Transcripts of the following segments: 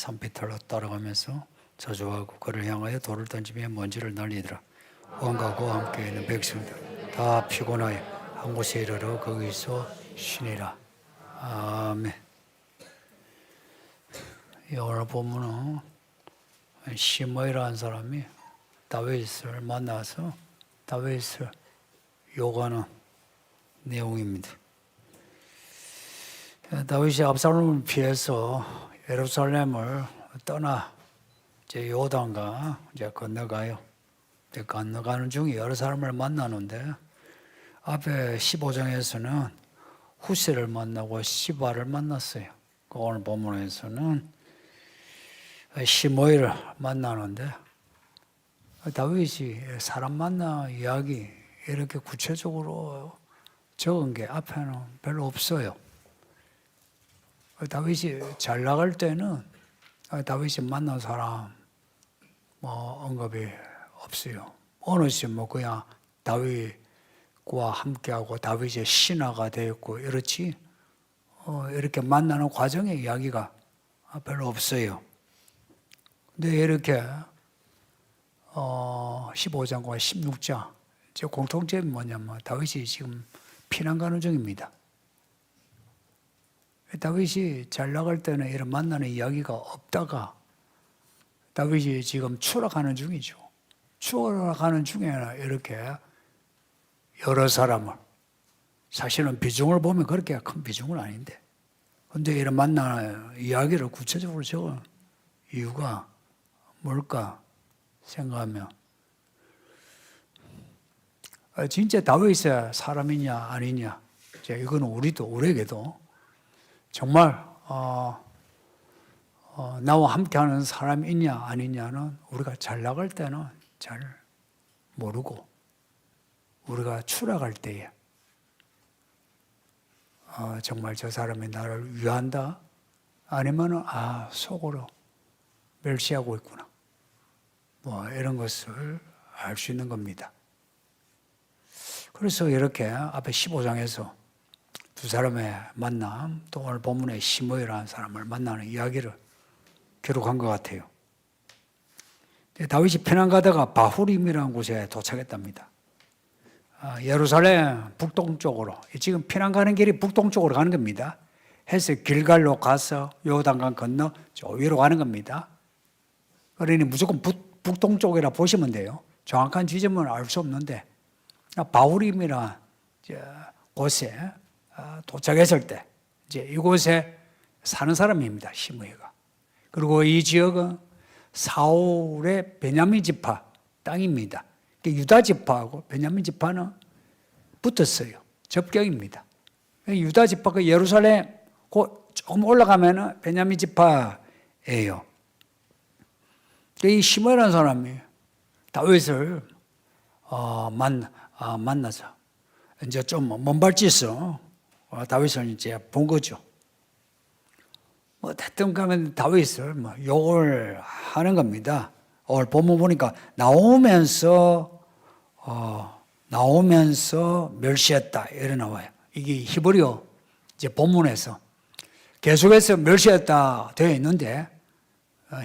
산비탈로 따라가면서 저주하고 그를 향하여 돌을 던지며 먼지를 날리더라. 왕과 그와 함께 있는 백성들 다 피곤하여 한 곳에 이르러 거기서 쉬니라. 아멘. 오늘 보면은 시므이라는 사람이 다윗을 만나서 다윗을 욕하는 내용입니다. 다윗이 압살롬을 피해서 예루살렘을 떠나 이제 요단강 이제 건너가요. 이제 건너가는 중에 여러 사람을 만나는데 앞에 15장에서는 후세를 만나고 시바를 만났어요. 오늘 본문에서는 시므이를 만나는데 다윗이 사람 만나 이야기 이렇게 구체적으로 적은 게 앞에는 별로 없어요. 다윗이 잘 나갈 때는 다윗이 만난 사람 뭐 언급이 없어요. 어느새 뭐 그냥 다윗과 함께하고 다윗의 신하가 되었고 이렇지 이렇게 만나는 과정의 이야기가 별로 없어요. 근데 이렇게 15장과 16장 제 공통점이 뭐냐면 다윗이 지금 피난 가는 중입니다. 다윗이 잘 나갈 때는 이런 만나는 이야기가 없다가 다윗이 지금 추락하는 중이죠. 추락하는 중에는 이렇게 여러 사람을 사실은 비중을 보면 그렇게 큰 비중은 아닌데 근데 이런 만나는 이야기를 구체적으로 적은 이유가 뭘까 생각하면 진짜 다윗의 사람이냐 아니냐 이건 우리에게도 정말 나와 함께하는 사람이 있냐 아니냐는 우리가 잘 나갈 때는 잘 모르고 우리가 추락할 때에 정말 저 사람이 나를 위한다 아니면 속으로 멸시하고 있구나 뭐 이런 것을 알 수 있는 겁니다. 그래서 이렇게 앞에 15장에서 두 사람의 만남, 또 오늘 본문에 시므이라는 사람을 만나는 이야기를 기록한 것 같아요. 다윗이 피난 가다가 바후림이라는 곳에 도착했답니다. 예루살렘 북동쪽으로, 지금 피난 가는 길이 북동쪽으로 가는 겁니다. 해서 길갈로 가서 요단강 건너 저 위로 가는 겁니다. 그러니 무조건 북동쪽이라 보시면 돼요. 정확한 지점은 알 수 없는데 바후림이라는 곳에 도착했을 때 이제 이곳에 사는 사람입니다. 시므이가. 그리고 이 지역은 사울의 베냐민 지파 땅입니다. 유다 지파하고 베냐민 지파는 붙었어요. 접경입니다. 유다 지파가 예루살렘 조금 올라가면은 베냐민 지파예요. 이 시므이라는 사람이 다윗을 만나서 이제 좀 먼발치서 다윗을 이제 본 거죠. 뭐 대뜸 가면 다윗을 욕을 하는 겁니다. 오늘 본문 보니까 나오면서 멸시했다 이래 나와요. 이게 히브리어 이제 본문에서 계속해서 멸시했다 되어 있는데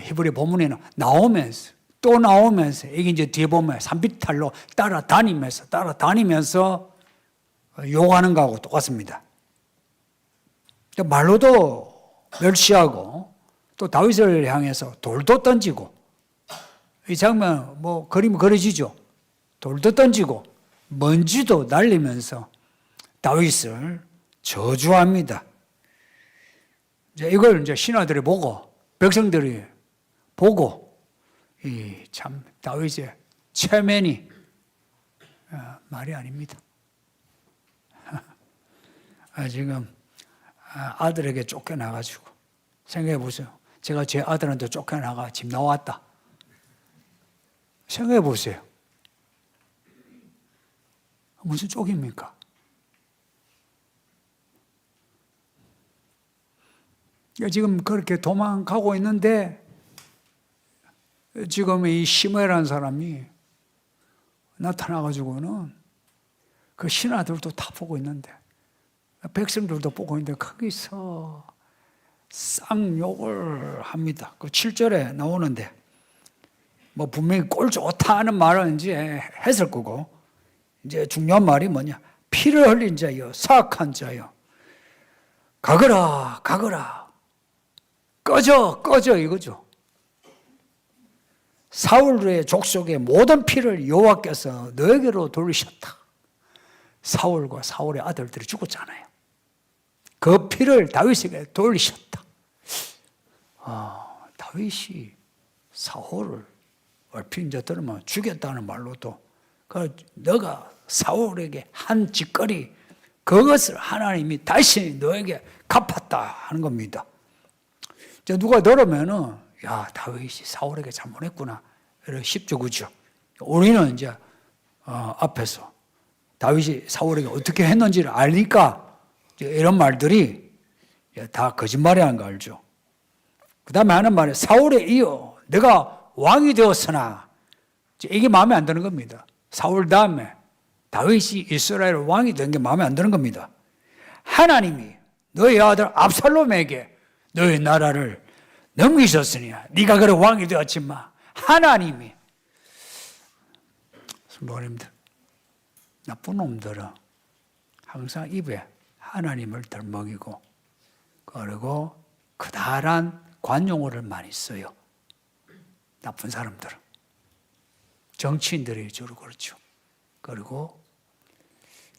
히브리 본문에는 나오면서 또 나오면서 이게 이제 뒤에 보면 산비탈로 따라다니면서 욕하는 거하고 똑같습니다. 말로도 멸시하고 또 다윗을 향해서 돌도 던지고 이 장면 뭐 그림 그려지죠. 돌도 던지고 먼지도 날리면서 다윗을 저주합니다. 이걸 이제 신하들이 보고 백성들이 보고 이 참 다윗의 체면이 말이 아닙니다. 지금 아들에게 쫓겨나가지고 생각해 보세요. 제가 제 아들한테 쫓겨나가 집 나왔다. 생각해 보세요. 무슨 쪽입니까? 지금 그렇게 도망가고 있는데 지금 이 시므이라는 사람이 나타나가지고는 그 신하들도 다 보고 있는데 백성들도 보고 있는데 거기서 쌍욕을 합니다. 그 7절에 나오는데 뭐 분명히 꼴 좋다 하는 말은 이제 했을 거고 이제 중요한 말이 뭐냐? 피를 흘린 자여 사악한 자여 가거라 가거라 꺼져 꺼져 이거죠. 사울의 족속의 모든 피를 여호와께서 너에게로 돌리셨다. 사울과 사울의 아들들이 죽었잖아요. 그 피를 다윗에게 돌리셨다. 다윗이 사울을 얼핏 이제 들으면 죽였다는 말로도 너가 사울에게 한 짓거리 그것을 하나님이 다시 너에게 갚았다 하는 겁니다. 이제 누가 들으면은 야 다윗이 사울에게 잘못했구나 이렇게 쉽죠, 그죠? 우리는 이제 앞에서 다윗이 사울에게 어떻게 했는지를 아니까 이런 말들이 다 거짓말이라는 거 알죠? 그 다음에 하는 말이 사울에 이어 내가 왕이 되었으나 이게 마음에 안 드는 겁니다. 사울 다음에 다윗이 이스라엘 왕이 된 게 마음에 안 드는 겁니다. 하나님이 너의 아들 압살롬에게 너의 나라를 넘기셨으니 네가 그래 왕이 되었지만 하나님이 성도님들 나쁜 놈들은 항상 입에 하나님을 덜먹이고 그리고 그다란 관용어를 많이 써요. 나쁜 사람들은 정치인들이 주로 그렇죠. 그리고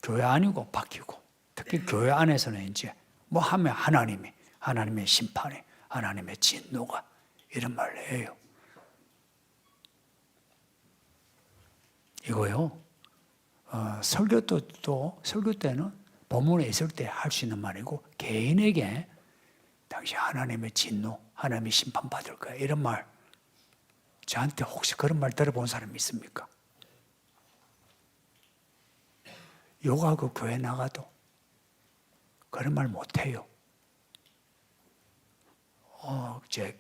교회 아니고 바뀌고 특히 교회 안에서는 이제 뭐 하면 하나님의 심판이 하나님의 진노가 이런 말을 해요. 이거요. 설교 때는 본문에 있을 때 할 수 있는 말이고 개인에게 당시 하나님의 진노, 하나님의 심판 받을 거야 이런 말 저한테 혹시 그런 말 들어본 사람이 있습니까? 욕하고 교회 나가도 그런 말 못해요. 제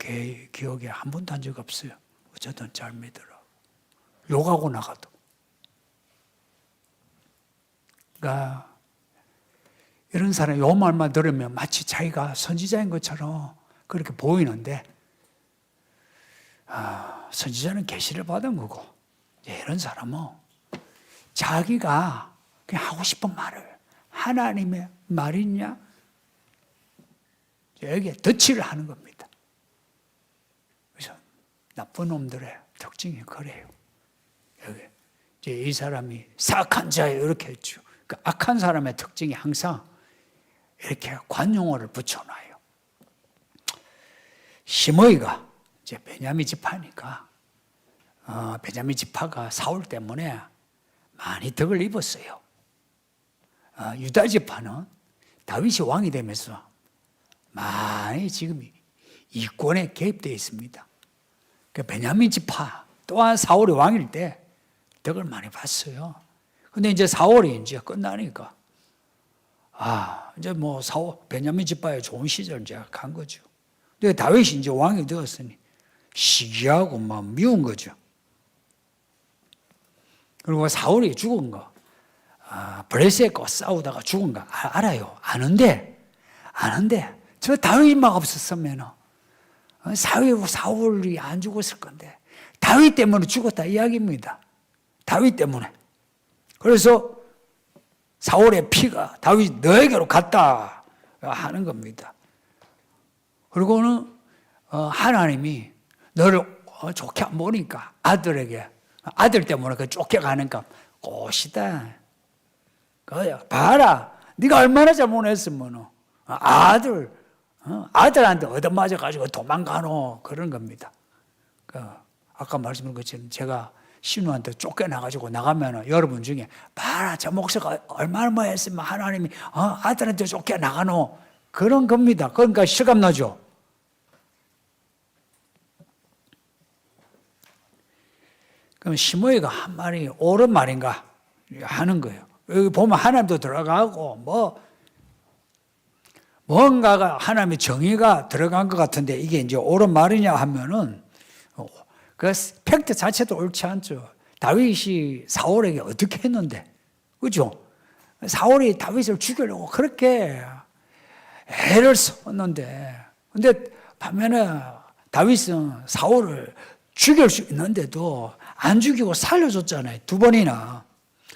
기억에 한 번도 한 적 없어요. 어쨌든 잘 믿으라고. 욕하고 나가도. 그러니까 이런 사람이 요 말만 들으면 마치 자기가 선지자인 것처럼 그렇게 보이는데 선지자는 계시를 받은 거고 이런 사람은 자기가 그냥 하고 싶은 말을 하나님의 말이냐 여기에 덧칠을 하는 겁니다. 그래서 나쁜 놈들의 특징이 그래요. 여기 이제 이 사람이 사악한 자예요 이렇게 했죠. 그 악한 사람의 특징이 항상 이렇게 관용어를 붙여놔요. 시므이가 이제 베냐민 지파니까 베냐민 지파가 사울 때문에 많이 덕을 입었어요. 유다 지파는 다윗이 왕이 되면서 많이 지금 이권에 개입되어 있습니다. 그 베냐민 지파 또한 사울이 왕일 때 덕을 많이 봤어요. 근데 이제 사울이 이제 끝나니까 이제 뭐 베냐민 지파의 좋은 시절 이제 간 거죠. 근데 다윗이 이제 왕이 되었으니 시기하고 막 미운 거죠. 그리고 사울이 죽은 거, 블레셋과 싸우다가 죽은 거 알아요. 아는데 저 다윗만 없었으면 사울이 안 죽었을 건데 다윗 때문에 죽었다 이야기입니다. 다윗 때문에. 그래서 사울의 피가 다윗 너에게로 갔다 하는 겁니다. 그리고는 하나님이 너를 좋게 안 보니까 아들 때문에 그 쫓겨가니까 꽃이다. 봐라, 네가 얼마나 잘못했으면 아들한테 얻어맞아가지고 도망가노 그런 겁니다. 아까 말씀드린 것처럼 제가 신우한테 쫓겨나가지고 나가면 여러분 중에 봐라 저 목사가 얼마나 뭐 했으면 하나님이 아들한테 쫓겨나가노 그런 겁니다. 그러니까 실감나죠. 그럼 시므이가 한 말이 옳은 말인가 하는 거예요. 여기 보면 하나님도 들어가고 뭔가가 하나님의 정의가 들어간 것 같은데 이게 이제 옳은 말이냐 하면은 그 팩트 자체도 옳지 않죠. 다윗이 사울에게 어떻게 했는데, 그죠? 사울이 다윗을 죽이려고 그렇게 애를 썼는데 근데 반면에 다윗은 사울을 죽일 수 있는데도 안 죽이고 살려줬잖아요. 2번이나.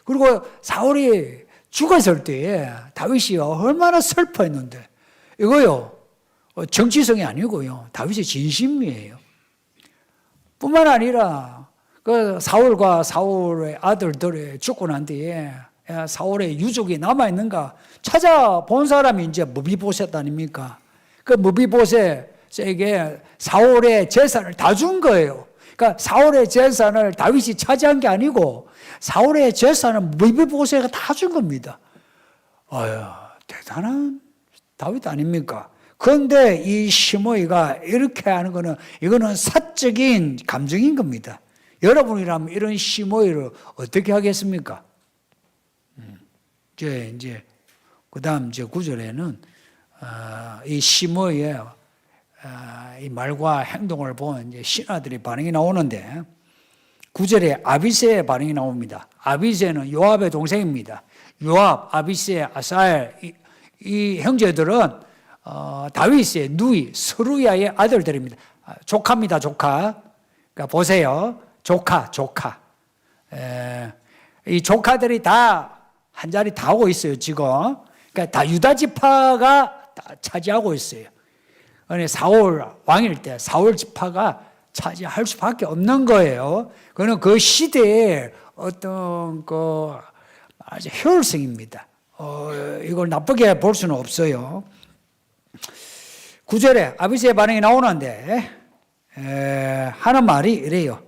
그리고 사울이 죽었을 때에 다윗이 얼마나 슬퍼했는데, 이거요 정치성이 아니고요 다윗의 진심이에요. 뿐만 아니라 그 사울과 사울의 아들들이 죽고 난 뒤에 사울의 유족이 남아있는가 찾아본 사람이 이제 무비보셋 아닙니까? 그 무비보셋에게 사울의 재산을 다 준 거예요. 그러니까 사울의 재산을 다윗이 차지한 게 아니고 사울의 재산은 무비보셋가 다 준 겁니다. 아유, 대단한 다윗 아닙니까? 그런데 이 시므이가 이렇게 하는 거는 이거는 사적인 감정인 겁니다. 여러분이라면 이런 시므이를 어떻게 하겠습니까? 이제 그다음 이제 9절에는 이 시므이의 이 말과 행동을 본 이제 신하들의 반응이 나오는데 9절에 아비새의 반응이 나옵니다. 아비새는 요압의 동생입니다. 요압, 아비새, 아사엘 이 형제들은 다윗의 누이 스루야의 아들들입니다. 조카입니다. 조카. 그러니까 보세요. 조카. 이 조카들이 다 한 자리 다 오고 있어요. 지금. 그러니까 다 유다 지파가 다 차지하고 있어요. 사울 왕일 때 사울 지파가 차지할 수밖에 없는 거예요. 그는 그 시대의 어떤 그 아주 효율성입니다. 이걸 나쁘게 볼 수는 없어요. 9절에 아비새의 반응이 나오는데 하는 말이 이래요.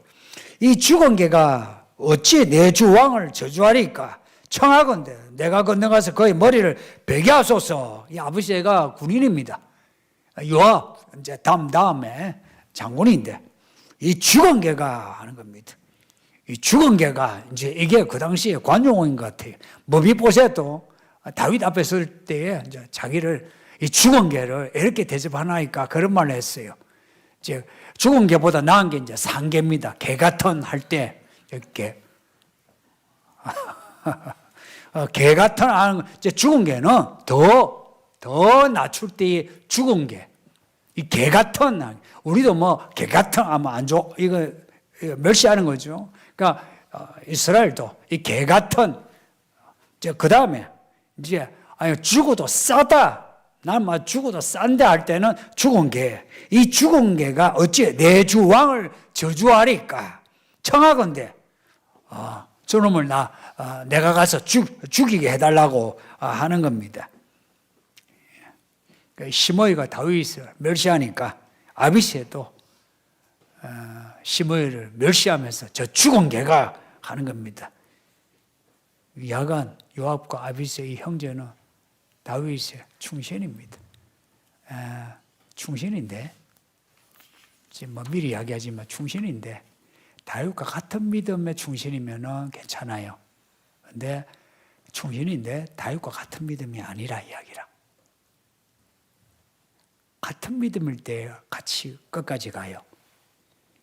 이 죽은 개가 어찌 내 주 왕을 저주하리까? 청하건대 내가 건너가서 그의 머리를 베게 하소서. 이 아비새가 군인입니다. 요압 이제 다음에 장군인데 이 죽은 개가 하는 겁니다. 이 죽은 개가 이제 이게 그 당시에 관용어인 것 같아요. 무비보셋도 다윗 앞에 설 때에 이제 자기를 이 죽은 개를 이렇게 대접하나니까 그런 말을 했어요. 이제 죽은 개보다 나은 게 이제 산 개입니다. 개 같은 할 때 이렇게 개 같은 하는 이제 죽은 개는 더 낮출 때 죽은 개. 이 개 같은 우리도 뭐 개 같은 하면 안 좋아 이거 멸시하는 거죠. 그러니까 이스라엘도 이 개 같은 그 다음에 이제 죽어도 싸다. 난 막 죽어도 싼데 할 때는 죽은 개. 이 죽은 개가 어찌 내 주 왕을 저주하리까? 청하건대 저놈을 내가 가서 죽이게 해달라고 하는 겁니다. 시므이가 다윗을 멸시하니까 아비새도 시므이를 멸시하면서 저 죽은 개가 하는 겁니다. 야간 요압과 아비새의 형제는 다윗의 충신입니다. 충신인데 지금 뭐 미리 이야기하지만 충신인데 다윗과 같은 믿음의 충신이면은 괜찮아요. 근데 충신인데 다윗과 같은 믿음이 아니라 이야기라. 같은 믿음일 때 같이 끝까지 가요.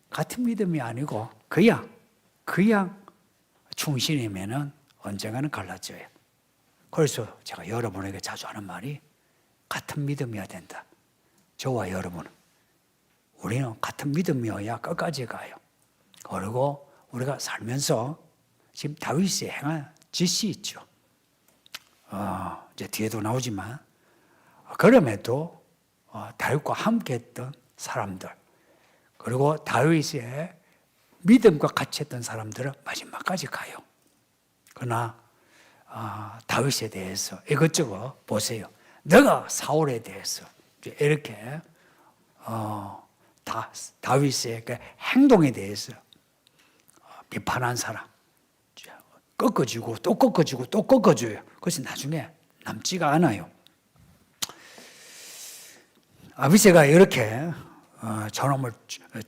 같은 믿음이 아니고 그냥 충신이면은 언젠가는 갈라져요. 그래서 제가 여러분에게 자주 하는 말이 같은 믿음이어야 된다. 저와 여러분은 우리는 같은 믿음이어야 끝까지 가요. 그리고 우리가 살면서 지금 다윗이 행한 짓이 있죠. 이제 뒤에도 나오지만 그럼에도 다윗과 함께했던 사람들 그리고 다윗의 믿음과 같이 했던 사람들은 마지막까지 가요. 그러나 다윗에 대해서 이것저것 보세요. 내가 사울에 대해서 이렇게 다윗의 그 행동에 대해서 비판한 사람 꺾어주고 또 꺾어주고 또 꺾어줘요. 그래서 나중에 남지가 않아요. 아비새가 이렇게 저놈을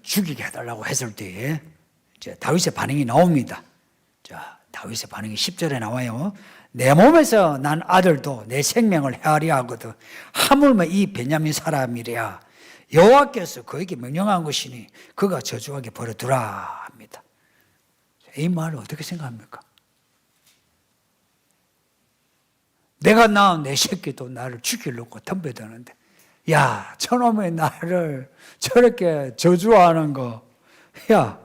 죽이게 해달라고 했을 때 이제 다윗의 반응이 나옵니다. 자, 다윗의 반응이 10절에 나와요. 내 몸에서 난 아들도 내 생명을 헤아려 하거든 하물며 이 베냐민 사람이랴 여호와께서 그에게 명령한 것이니 그가 저주하게 버려두라 합니다. 이 말을 어떻게 생각합니까? 내가 낳은 내 새끼도 나를 죽이려고 덤벼드는데 야, 저놈의 나를 저렇게 저주하는 거, 야,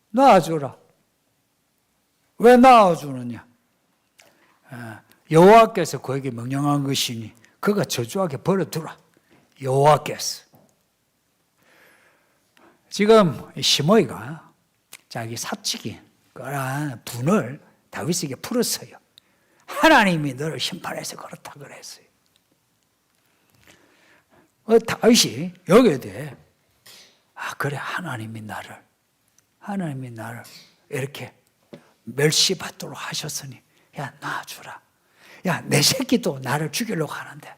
놔주라. 왜 놔주느냐? 여호와께서 그에게 명령한 것이니 그가 저주하게 버려두라. 여호와께서. 지금 시므이가 자기 사치기 그러한 분을 다윗에게 풀었어요. 하나님이 너를 심판해서 그렇다 그랬어요. 다윗이 여기에 대해 그래 하나님이 나를 이렇게 멸시받도록 하셨으니 야 놔주라. 야 내 새끼도 나를 죽이려고 하는데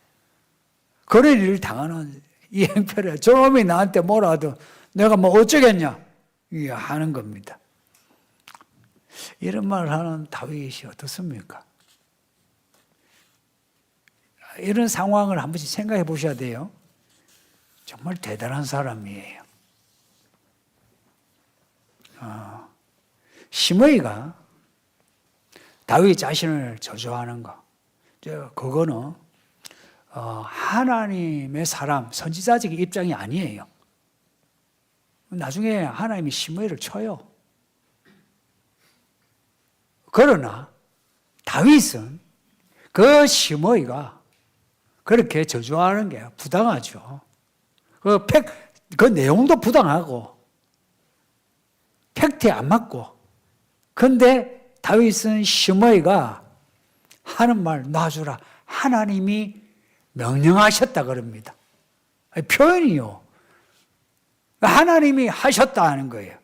그런 일을 당하는 이 행편에 저놈이 나한테 뭐라도 내가 뭐 어쩌겠냐 이게 하는 겁니다. 이런 말을 하는 다윗이 어떻습니까? 이런 상황을 한 번씩 생각해 보셔야 돼요. 정말 대단한 사람이에요. 시므이가 다윗 자신을 저주하는 거, 그거는 하나님의 사람, 선지자적인 입장이 아니에요. 나중에 하나님이 시므이를 쳐요. 그러나 다윗은 그 시므이가 그렇게 저주하는 게 부당하죠. 그 내용도 부당하고 팩트에 안 맞고. 그런데 다윗은 시므이가 하는 말 놔주라. 하나님이 명령하셨다 그럽니다. 표현이요. 하나님이 하셨다는 거예요.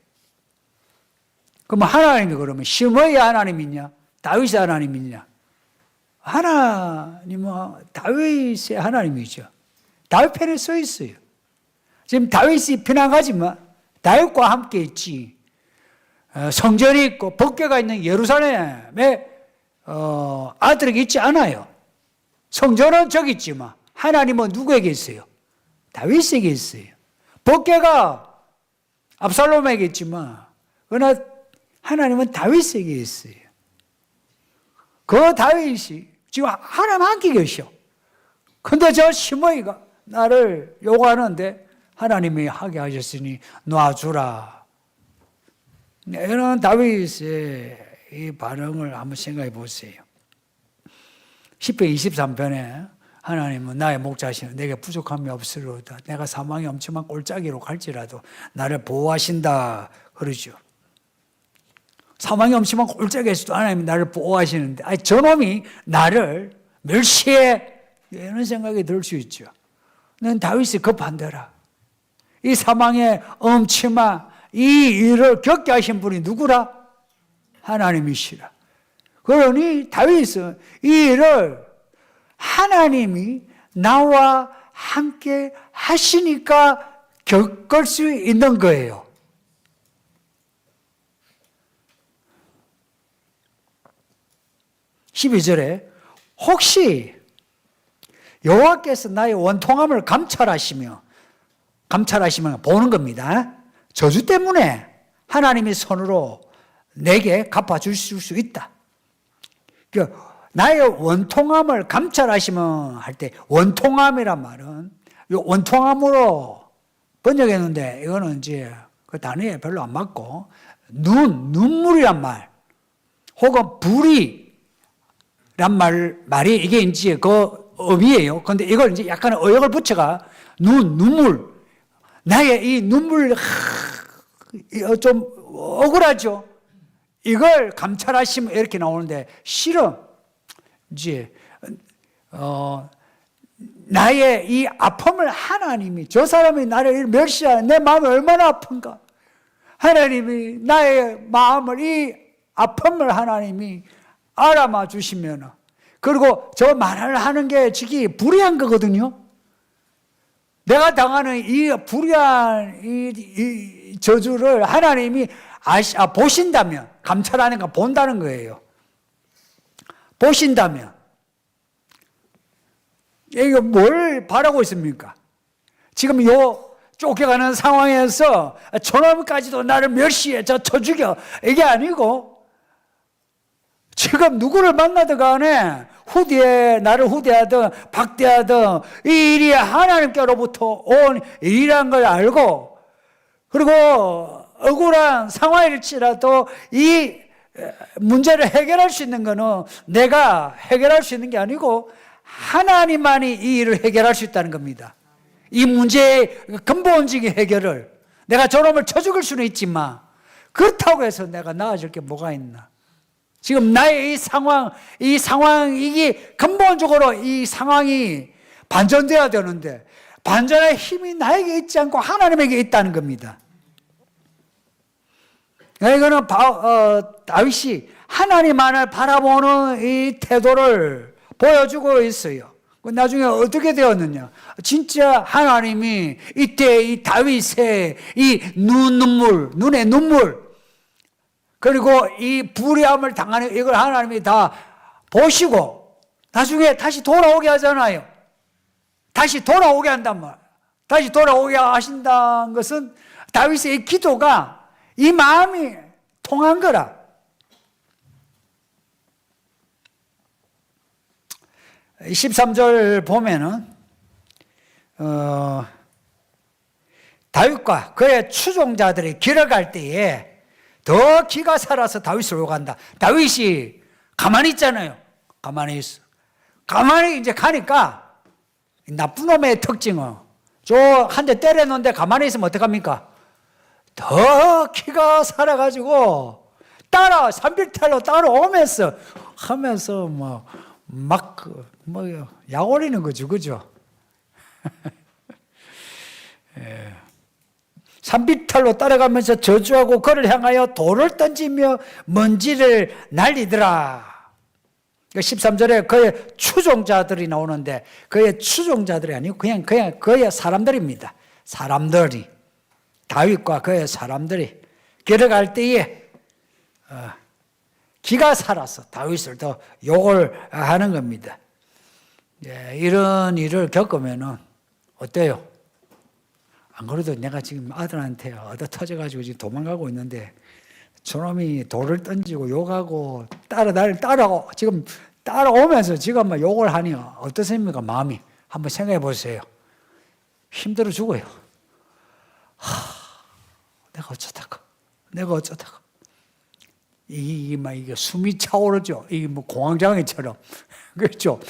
그럼 하나님이 그러면 시므이 하나님이냐? 다윗이 하나님이냐? 하나님은 다윗의 하나님이죠. 다윗 편에 서 있어요. 지금 다윗이 비난하지만 다윗과 함께 있지. 성전이 있고 법궤가 있는 예루살렘에 아들에게 있지 않아요. 성전은 저기 있지만 하나님은 누구에게 있어요? 다윗에게 있어요. 법궤가 압살롬에게 있지만 그러나 하나님은 다윗에게 있어요. 그 다윗이 지금 하나님 함께 계셔. 근데 저 시므이가 나를 요구하는데 하나님이 하게 하셨으니 놔주라. 이런 다윗의 이 반응을 한번 생각해 보세요. 10편 23편에 하나님은 나의 목자시는 내게 부족함이 없으리로다. 내가 사망의 엄청난 골짜기로 갈지라도 나를 보호하신다 그러죠. 사망의 엄청난 골짜기에서도 하나님이 나를 보호하시는데 저놈이 나를 멸시해. 이런 생각이 들 수 있죠. 난 다윗이 그 반대라. 이 사망의 엄침한 이 일을 겪게 하신 분이 누구라? 하나님이시라. 그러니 다윗은 이 일을 하나님이 나와 함께 하시니까 겪을 수 있는 거예요. (12절에) 혹시 여호와께서 나의 원통함을 감찰하시면 보는 겁니다. 저주 때문에 하나님의 손으로 내게 갚아주실 수 있다. 나의 원통함을 감찰하시면 할 때 원통함이란 말은 원통함으로 번역했는데 이거는 이제 그 단어에 별로 안 맞고 눈물이란 말 혹은 불이란 말이 이게 이제 그 의미예요. 그런데 이걸 이제 약간 의역을 붙여가 눈물 나의 이 눈물 좀 억울하죠. 이걸 감찰하시면 이렇게 나오는데 실은 이제 나의 이 아픔을 하나님이 저 사람이 나를 멸시하는 내 마음이 얼마나 아픈가. 하나님이 나의 마음을 이 아픔을 하나님이 알아봐 주시면 그리고 저 말을 하는 게 지금 불의한 거거든요. 내가 당하는 이 불의한 이 저주를 하나님이 보신다면 감찰하는 거 본다는 거예요. 보신다면 이거 뭘 바라고 있습니까? 지금 요 쫓겨가는 상황에서 저놈까지도 나를 멸시해 저 죽여 이게 아니고 지금 누구를 만나든 간에 나를 후대하든 박대하든 이 일이 하나님께로부터 온 일이란 걸 알고, 그리고 억울한 상황일지라도 이 문제를 해결할 수 있는 것은 내가 해결할 수 있는 게 아니고 하나님만이 이 일을 해결할 수 있다는 겁니다. 이 문제의 근본적인 해결을 내가 저놈을 쳐 죽일 수는 있지만 그렇다고 해서 내가 나아질 게 뭐가 있나. 지금 나의 이 상황이 근본적으로 이 상황이 반전돼야 되는데 반전의 힘이 나에게 있지 않고 하나님에게 있다는 겁니다. 이거는 다윗이 하나님만을 바라보는 이 태도를 보여주고 있어요. 나중에 어떻게 되었느냐? 진짜 하나님이 이때 이 다윗의 이 눈의 눈물, 그리고 이 불의함을 당하는 이걸 하나님이 다 보시고 나중에 다시 돌아오게 하잖아요. 다시 돌아오게 한단 말이에요. 다시 돌아오게 하신다는 것은 다윗의 이 기도가 이 마음이 통한 거라. 13절 보면은 다윗과 그의 추종자들이 길어갈 때에 더 기가 살아서 다윗을 오간다. 다윗이 가만히 있잖아요. 가만히 있어. 가만히 이제 가니까 나쁜 놈의 특징은 저 한 대 때려놓는데 가만히 있으면 어떡합니까? 더 기가 살아가지고 산비탈로 따라오면서 하면서 약 올리는 거죠. 그죠? 예. 산비탈로 따라가면서 저주하고 그를 향하여 돌을 던지며 먼지를 날리더라. 13절에 그의 추종자들이 나오는데 그의 추종자들이 아니고 그냥 그의 사람들입니다. 사람들이, 다윗과 그의 사람들이 길어갈 때에 기가 살아서 다윗을 더 욕을 하는 겁니다. 이런 일을 겪으면 어때요? 안 그래도 내가 지금 아들한테 얻어 터져가지고 지금 도망가고 있는데 저놈이 돌을 던지고 욕하고 지금 따라오면서 지금 막 욕을 하니 어떠십니까? 마음이 한번 생각해 보세요. 힘들어 죽어요. 내가 어쩌다가 이게 숨이 차오르죠. 이게 공황장애처럼 그렇죠.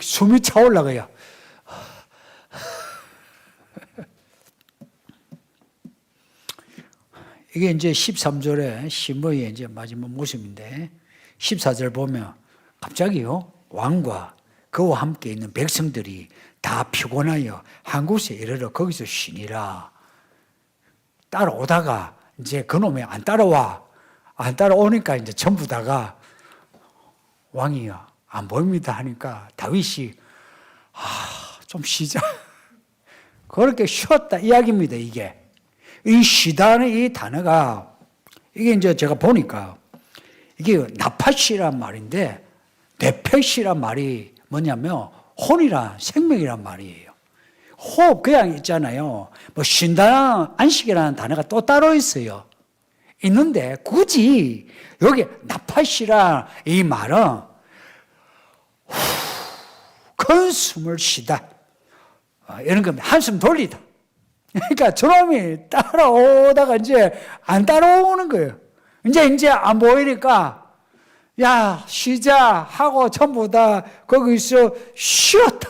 숨이 차올라가요. 이게 이제 13절에 시므이의 이제 마지막 모습인데 14절 보면 갑자기요 왕과 그와 함께 있는 백성들이 다 피곤하여 한 곳에 이르러 거기서 쉬니라. 따라오다가 이제 그놈이 안 따라오니까 이제 전부 다가 왕이요 안 보입니다 하니까 다윗이 좀 쉬자 그렇게 쉬었다 이야기입니다. 이 쉬다는 이 단어가 이게 이제 제가 보니까 이게 나팟이란 말인데 네펫이란 말이 뭐냐면 혼이란 생명이란 말이에요. 호흡 그냥 있잖아요. 쉰다는 안식이라는 단어가 또 따로 있어요. 있는데 굳이 여기 나팟이란 이 말은 큰 숨을 쉬다 이런 겁니다. 한숨 돌리다. 그러니까 저놈이 따라오다가 이제 안 따라오는 거예요. 이제 안 보이니까 야 쉬자 하고 전부 다 거기서 쉬었다.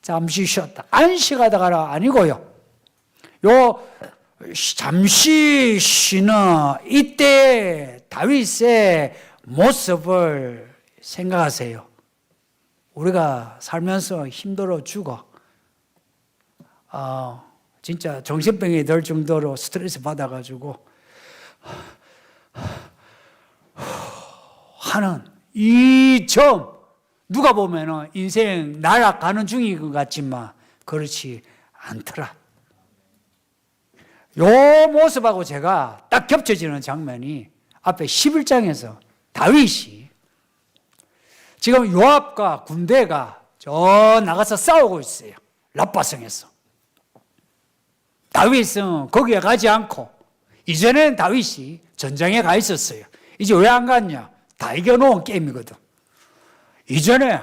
잠시 쉬었다. 안식하다가 아니고요. 요 잠시 쉬는 이때 다윗의 모습을 생각하세요. 우리가 살면서 힘들어 죽어. 진짜 정신병이 들 정도로 스트레스 받아가지고 하는 이 점 누가 보면은 인생 날아가는 중인 것 같지만 그렇지 않더라. 요 모습하고 제가 딱 겹쳐지는 장면이 앞에 11장에서 다윗이 지금 요압과 군대가 저 나가서 싸우고 있어요. 라빠성에서. 다윗은 거기에 가지 않고 이전에는 다윗이 전장에 가 있었어요. 이제 왜 안 갔냐? 다 이겨놓은 게임이거든. 이전에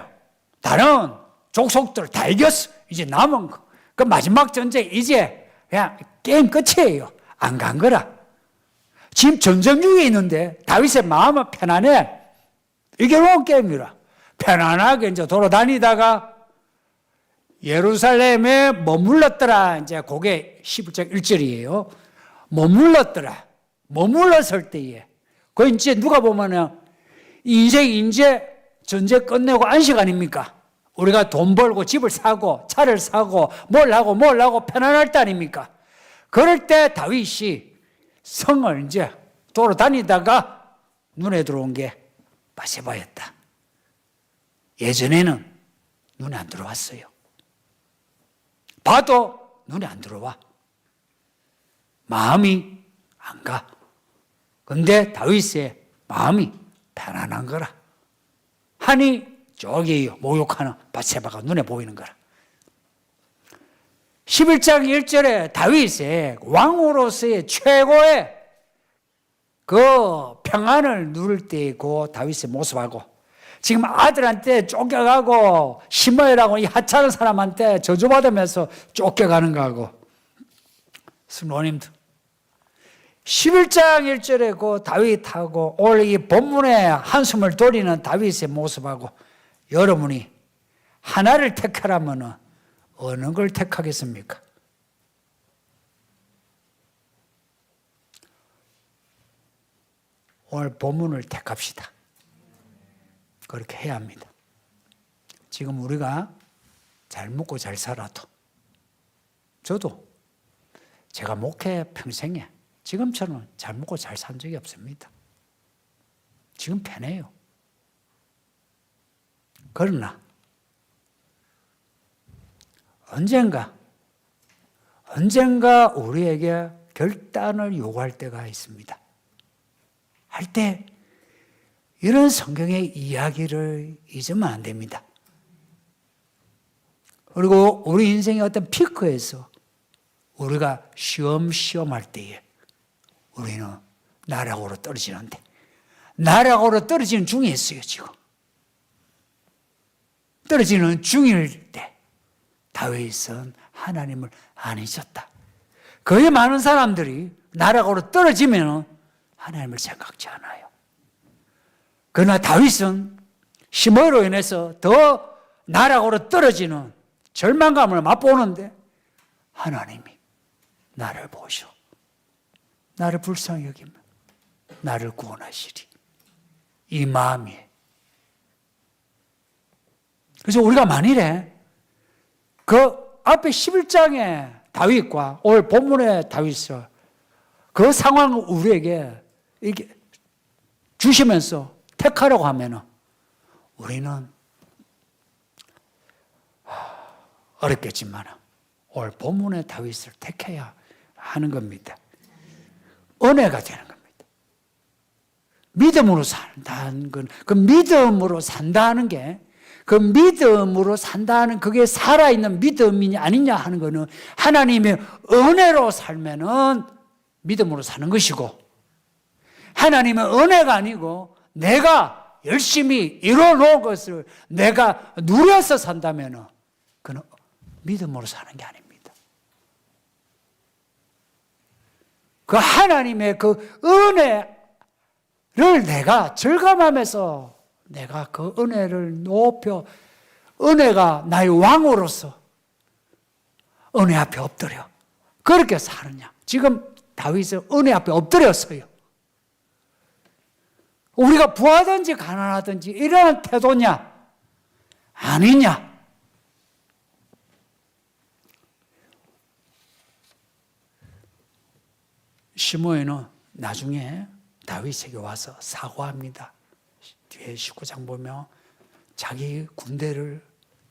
다른 족속들 다 이겼어. 이제 남은 거. 그 마지막 전쟁 이제 그냥 게임 끝이에요. 안 간 거라. 지금 전쟁 중에 있는데 다윗의 마음은 편안해. 이겨놓은 게임이라. 편안하게 이제 돌아다니다가 예루살렘에 머물렀더라. 이제 그게 11장 1절이에요. 머물렀더라. 머물렀을 때에. 그 이제 누가 보면은 인생 이제 전쟁 끝내고 안식 아닙니까? 우리가 돈 벌고 집을 사고 차를 사고 뭘 하고 편안할 때 아닙니까? 그럴 때 다윗이 성을 이제 돌아다니다가 눈에 들어온 게 바세바였다. 예전에는 눈에 안 들어왔어요. 봐도 눈에 안 들어와. 마음이 안 가. 근데 다윗의 마음이 편안한 거라. 하니 저기 모욕하는 바세바가 눈에 보이는 거라. 11장 1절에 다윗의 왕으로서의 최고의 그 평안을 누릴 때고 다윗의 모습하고 지금 아들한테 쫓겨가고 시므엘하고 이 하찮은 사람한테 저주받으면서 쫓겨가는 거하고 성도님들 11장 1절에 그 다윗하고 오늘 이 본문에 한숨을 돌리는 다윗의 모습하고 여러분이 하나를 택하라면 어느 걸 택하겠습니까? 오늘 본문을 택합시다. 그렇게 해야 합니다. 지금 우리가 잘 먹고 잘 살아도 저도 제가 목회 평생에 지금처럼 잘 먹고 잘 산 적이 없습니다. 지금 편해요. 그러나 언젠가 우리에게 결단을 요구할 때가 있습니다. 할 때 이런 성경의 이야기를 잊으면 안 됩니다. 그리고 우리 인생의 어떤 피크에서 우리가 시험시험 할 때에 우리는 나락으로 떨어지는데 나락으로 떨어지는 중에 있어요. 지금 떨어지는 중일 때 다윗은 하나님을 안 잊었다. 거의 많은 사람들이 나락으로 떨어지면 하나님을 생각지 않아요. 그러나 다윗은 시므로 인해서 더 나락으로 떨어지는 절망감을 맛보는데 하나님이 나를 보시오. 나를 불쌍히 여기면 나를 구원하시리. 이 마음이. 그래서 우리가 만일에 그 앞에 11장의 다윗과 오늘 본문의 다윗을 그 상황을 우리에게 이렇게 주시면서 택하라고 하면은 우리는 어렵겠지만 오늘 본문의 다윗을 택해야 하는 겁니다. 은혜가 되는 겁니다. 믿음으로 산다는 건, 그 믿음으로 산다는 게, 그 믿음으로 산다는 그게 살아있는 믿음이냐 아니냐 하는 거는 하나님의 은혜로 살면은 믿음으로 사는 것이고, 하나님의 은혜가 아니고 내가 열심히 이뤄놓은 것을 내가 누려서 산다면은 그는 믿음으로 사는 게 아닙니다. 그 하나님의 그 은혜를 내가 절감하면서 내가 그 은혜를 높여 은혜가 나의 왕으로서 은혜 앞에 엎드려 그렇게 사느냐. 지금 다윗은 은혜 앞에 엎드렸어요. 우리가 부하든지 가난하든지 이런 태도냐 아니냐. 시므에는 나중에 다윗에게 와서 사과합니다. 뒤에 19장 보면 자기 군대를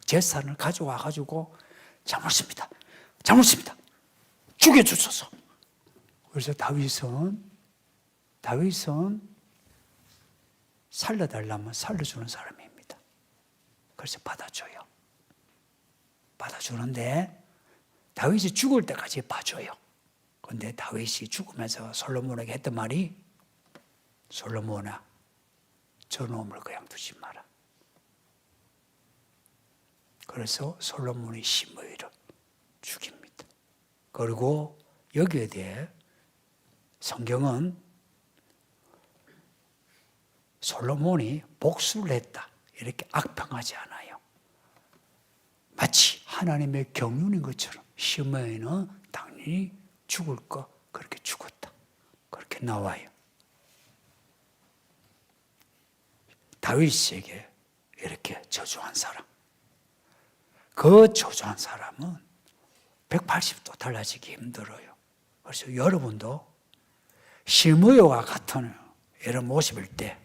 재산을 가져와 가지고 잘못습니다. 죽여주소서. 그래서 다윗은 살려달라면 살려주는 사람입니다. 그래서 받아주는데 다윗이 죽을 때까지 봐줘요. 그런데 다윗이 죽으면서 솔로몬에게 했던 말이 솔로몬아 저놈을 그냥 두지 마라. 그래서 솔로몬이 시므이를 죽입니다. 그리고 여기에 대해 성경은 솔로몬이 복수를 했다 이렇게 악평하지 않아요. 마치 하나님의 경륜인 것처럼 시므이는 당연히 죽을 거 그렇게 죽었다 그렇게 나와요. 다윗에게 이렇게 저주한 사람, 그 저주한 사람은 180도 달라지기 힘들어요. 그래서 여러분도 시므이와 같은 이런 모습일 때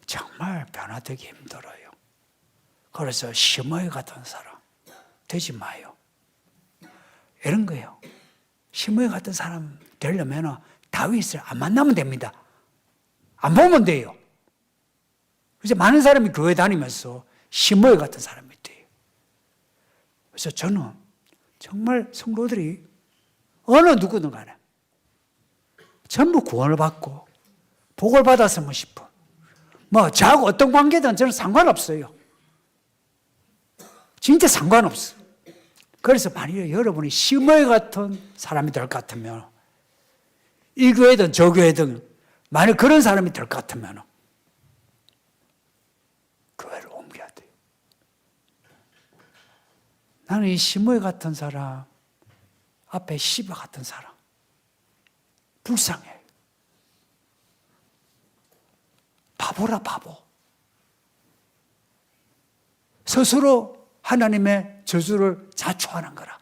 정말 변화되기 힘들어요. 그래서 시므이 같은 사람 되지 마요. 이런 거예요. 시므이 같은 사람 되려면 다윗을 안 만나면 됩니다. 안 보면 돼요. 그래서 많은 사람이 교회 다니면서 시므이 같은 사람이 돼요. 그래서 저는 정말 성도들이 어느 누구든 간에 전부 구원을 받고 복을 받았으면 싶어. 저하고 어떤 관계든 저는 상관없어요. 진짜 상관없어. 그래서 만약에 여러분이 시므이 같은 사람이 될 것 같으면 이 교회든 저 교회든 만약 그런 사람이 될 것 같으면 교회를 옮겨야 돼요. 나는 이 시므이 같은 사람 앞에 시바 같은 사람 불쌍해요. 바보라 바보. 스스로 하나님의 저주를 자초하는 거라.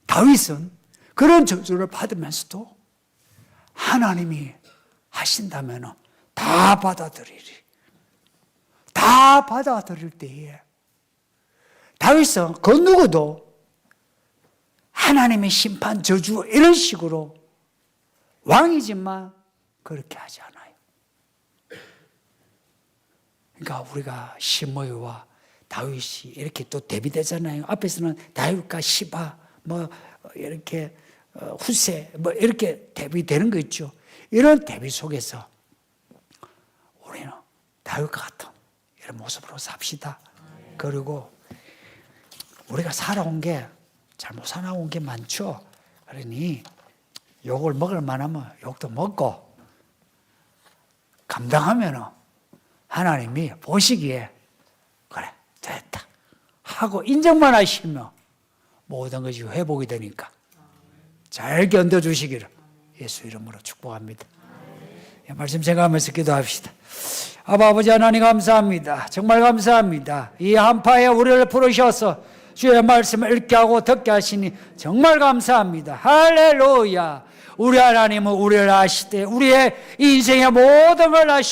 다윗은 그런 저주를 받으면서도 하나님이 하신다면 다 받아들이리. 다 받아들일 때에 다윗은 그 누구도 하나님의 심판, 저주 이런 식으로 왕이지만 그렇게 하지 않아요. 그러니까 우리가 시므이와 다윗이 이렇게 또 대비되잖아요. 앞에서는 다윗과 시바, 이렇게 후세, 이렇게 대비되는 거 있죠. 이런 대비 속에서 우리는 다윗과 같은 이런 모습으로 삽시다. 그리고 우리가 살아온 게 잘못 살아온 게 많죠. 그러니 욕을 먹을 만하면 욕도 먹고 감당하면은 하나님이 보시기에 그래 됐다 하고 인정만 하시면 모든 것이 회복이 되니까 잘 견뎌주시기를 예수 이름으로 축복합니다. 이 말씀 생각하면서 기도합시다. 아버지 하나님 감사합니다. 정말 감사합니다. 이 한파에 우리를 부르셔서 주의 말씀을 읽게 하고 듣게 하시니 정말 감사합니다. 할렐루야. 우리 하나님은 우리를 아시되 우리의 인생의 모든 걸 아시고